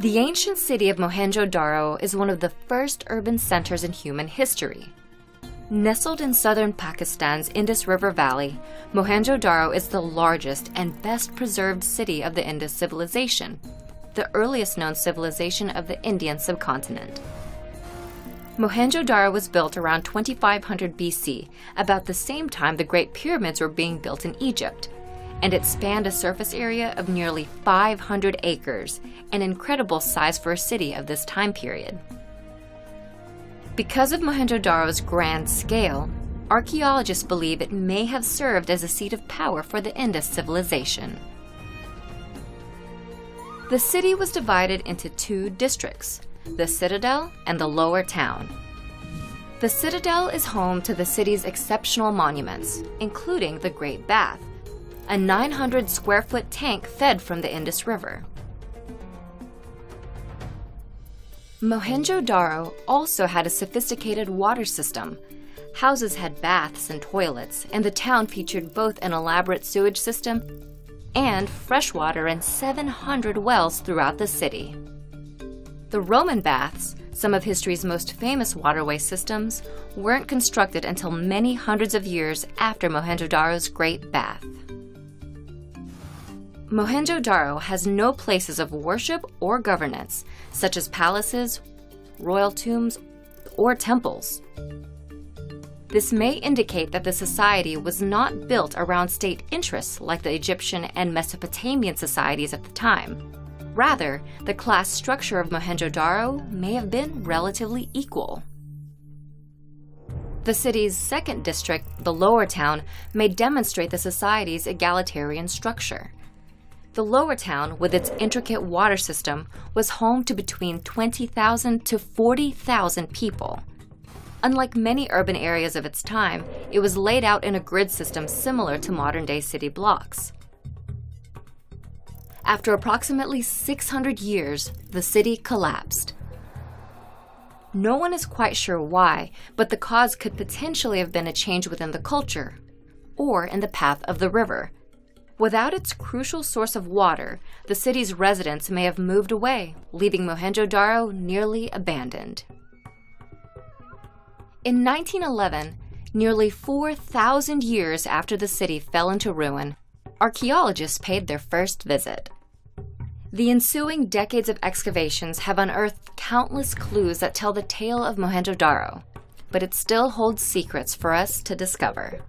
The ancient city of Mohenjo-daro is one of the first urban centers in human history. Nestled in southern Pakistan's Indus River Valley, Mohenjo-daro is the largest and best preserved city of the Indus Civilization, the earliest known civilization of the Indian subcontinent. Mohenjo-daro was built around 2500 BC, about the same time the Great Pyramids were being built in Egypt, and it spanned a surface area of nearly 500 acres, an incredible size for a city of this time period. Because of Mohenjo-daro's grand scale, archaeologists believe it may have served as a seat of power for the Indus civilization. The city was divided into two districts, the citadel and the lower town. The citadel is home to the city's exceptional monuments, including the Great Bath, a 900-square-foot tank fed from the Indus River. Mohenjo-daro also had a sophisticated water system. Houses had baths and toilets, and the town featured both an elaborate sewage system and fresh water in 700 wells throughout the city. The Roman baths, some of history's most famous waterway systems, weren't constructed until many hundreds of years after Mohenjo-daro's Great Bath. Mohenjo-daro has no places of worship or governance, such as palaces, royal tombs, or temples. This may indicate that the society was not built around state interests like the Egyptian and Mesopotamian societies at the time. Rather, the class structure of Mohenjo-daro may have been relatively equal. The city's second district, the lower town, may demonstrate the society's egalitarian structure. The lower town, with its intricate water system, was home to between 20,000 to 40,000 people. Unlike many urban areas of its time, it was laid out in a grid system similar to modern-day city blocks. After approximately 600 years, the city collapsed. No one is quite sure why, but the cause could potentially have been a change within the culture, or in the path of the river. Without its crucial source of water, the city's residents may have moved away, leaving Mohenjo-daro nearly abandoned. In 1911, nearly 4,000 years after the city fell into ruin, archaeologists paid their first visit. The ensuing decades of excavations have unearthed countless clues that tell the tale of Mohenjo-daro, but it still holds secrets for us to discover.